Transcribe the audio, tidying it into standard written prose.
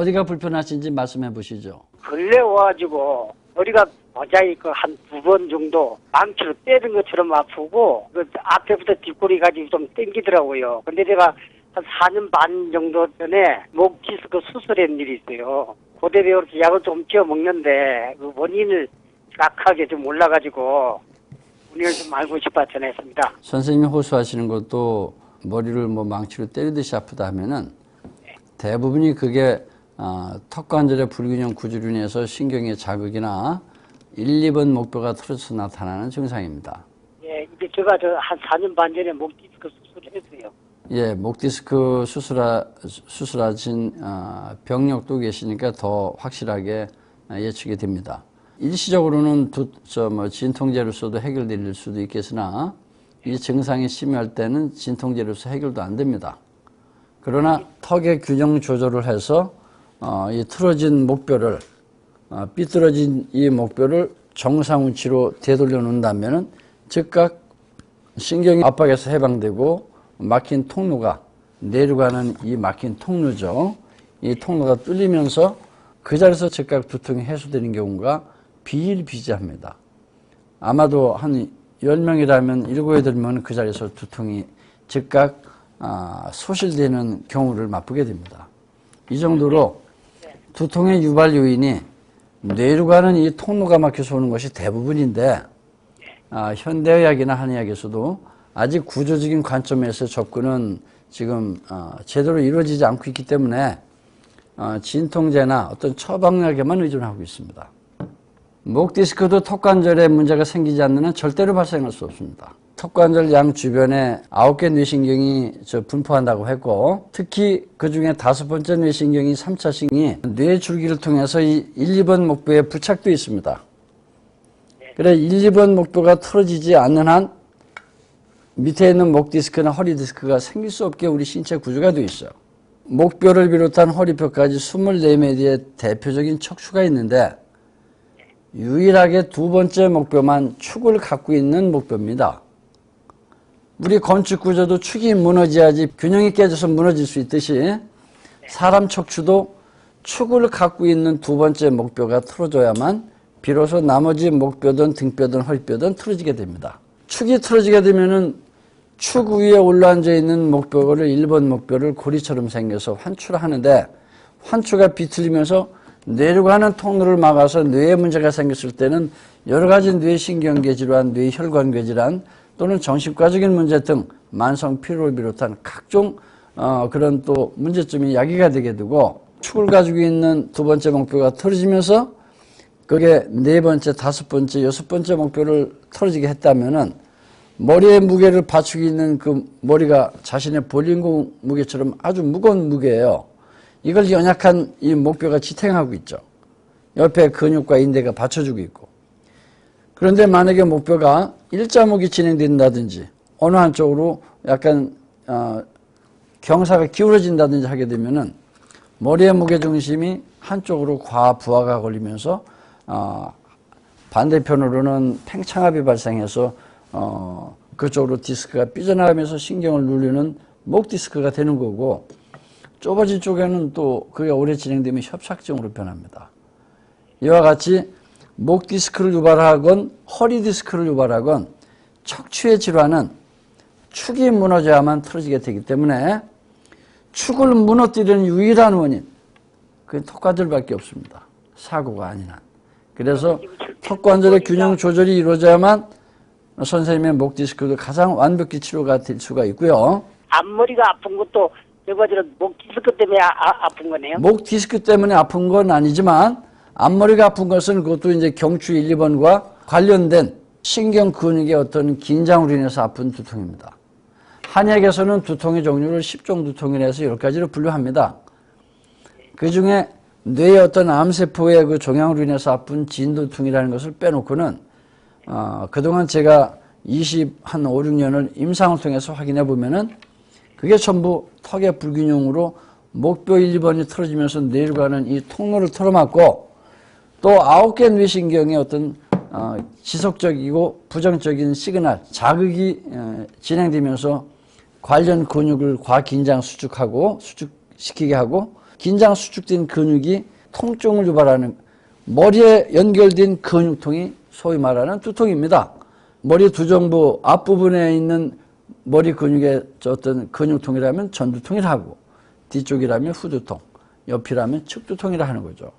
어디가 불편하신지 말씀해 보시죠. 근래 와가지고 머리가 모자이 한 2번 정도 망치로 때린 것처럼 아프고 그 앞에부터 뒷골이까지 좀 땡기더라고요. 근데 제가 한 4년 반 정도 전에 목 디스크 수술한 일이 있어요. 고대로 이렇게 약을 좀 지어 먹는데 그 원인을 정확하게 좀 몰라가지고 원인을 좀 알고 싶어 전했습니다. 선생님이 호소하시는 것도 머리를 뭐 망치로 때리듯이 아프다 하면은 대부분이 그게 턱관절의 불균형 구조로 인해서 신경의 자극이나 1, 2번 목뼈가 틀어져서 나타나는 증상입니다. 예, 이제 제가 한 4년 반 전에 목 디스크 수술을 했어요. 예, 목 디스크 수술하신 병력도 계시니까 더 확실하게 예측이 됩니다. 일시적으로는 진통제로서도 해결될 수도 있겠으나 이 증상이 심할 때는 진통제로서 해결도 안 됩니다. 그러나 턱의 균형 조절을 해서 이 틀어진 목뼈를 삐뚤어진 이 목뼈를 정상 위치로 되돌려 놓는다면은 즉각 신경이 압박에서 해방되고 막힌 통로가 내려가는 이 막힌 통로죠. 이 통로가 뚫리면서 그 자리에서 즉각 두통이 해소되는 경우가 비일비재합니다. 아마도 한 10명이라면 7, 8명 그 자리에서 두통이 즉각 소실되는 경우를 맛보게 됩니다. 이 정도로 두통의 유발 요인이 뇌로 가는 이 통로가 막혀서 오는 것이 대부분인데 현대의학이나 한의학에서도 아직 구조적인 관점에서 접근은 지금 제대로 이루어지지 않고 있기 때문에 진통제나 어떤 처방약에만 의존하고 있습니다. 목 디스크도 턱관절에 문제가 생기지 않는 한 절대로 발생할 수 없습니다. 턱관절 양 주변에 9개 뇌신경이 분포한다고 했고, 특히 그 중에 5번째 뇌신경이 3차신경이 뇌줄기를 통해서 이 1, 2번 목뼈에 부착되어 있습니다. 그래 1, 2번 목뼈가 틀어지지 않는 한 밑에 있는 목 디스크나 허리 디스크가 생길 수 없게 우리 신체 구조가 되어 있어요. 목뼈를 비롯한 허리뼈까지 24마디의 대표적인 척추가 있는데 유일하게 2번째 목뼈만 축을 갖고 있는 목뼈입니다. 우리 건축 구조도 축이 무너져야지 균형이 깨져서 무너질 수 있듯이 사람 척추도 축을 갖고 있는 2번째 목뼈가 틀어져야만 비로소 나머지 목뼈든 등뼈든 허리뼈든 틀어지게 됩니다. 축이 틀어지게 되면은 축 위에 올라앉아 있는 목뼈를 1번 목뼈를 고리처럼 생겨서 환추를 하는데 환추가 비틀리면서 내려가는 통로를 막아서 뇌에 문제가 생겼을 때는 여러 가지 뇌신경계 질환, 뇌혈관계 질환 또는 정신과적인 문제 등 만성 피로를 비롯한 각종 그런 또 문제점이 야기가 되게 되고 축을 가지고 있는 2번째 목뼈가 틀어지면서 그게 4번째, 5번째, 6번째 목뼈를 틀어지게 했다면은 머리의 무게를 받치고 있는 그 머리가 자신의 볼링공 무게처럼 아주 무거운 무게예요. 이걸 연약한 이 목뼈가 지탱하고 있죠. 옆에 근육과 인대가 받쳐주고 있고. 그런데 만약에 목뼈가 일자목이 진행된다든지 어느 한쪽으로 약간 경사가 기울어진다든지 하게 되면은 머리의 무게중심이 한쪽으로 과부하가 걸리면서 반대편으로는 팽창압이 발생해서 그쪽으로 디스크가 삐져나가면서 신경을 누르는 목 디스크가 되는 거고 좁아진 쪽에는 또 그게 오래 진행되면 협착증으로 변합니다. 이와 같이 목 디스크를 유발하건 허리 디스크를 유발하건 척추의 질환은 축이 무너져야만 틀어지게 되기 때문에 축을 무너뜨리는 유일한 원인 그게 턱관절밖에 없습니다. 사고가 아닌 한. 그래서 턱관절의 균형 조절이 이루어져야만 선생님의 목 디스크도 가장 완벽히 치료가 될 수가 있고요. 앞머리가 아픈 것도 목 디스크 때문에 아픈 거네요? 목 디스크 때문에 아픈 건 아니지만 앞머리가 아픈 것은 그것도 이제 경추 1, 2번과 관련된 신경 근육의 어떤 긴장으로 인해서 아픈 두통입니다. 한의학에서는 두통의 종류를 10종 두통이라 해서 10가지로 분류합니다. 그 중에 뇌의 어떤 암세포의 그 종양으로 인해서 아픈 진두통이라는 것을 빼놓고는 그동안 제가 5, 6년을 임상을 통해서 확인해 보면은 그게 전부 턱의 불균형으로 목뼈 1, 2번이 틀어지면서 뇌로 가는 이 통로를 틀어막고 또 9개 뇌신경의 어떤 지속적이고 부정적인 시그널, 자극이 진행되면서 관련 근육을 과긴장 수축시키게 하고 긴장 수축된 근육이 통증을 유발하는 머리에 연결된 근육통이 소위 말하는 두통입니다. 머리 두정부 앞부분에 있는 머리 근육의 어떤 근육통이라면 전두통이라 하고 뒤쪽이라면 후두통, 옆이라면 측두통이라 하는 거죠.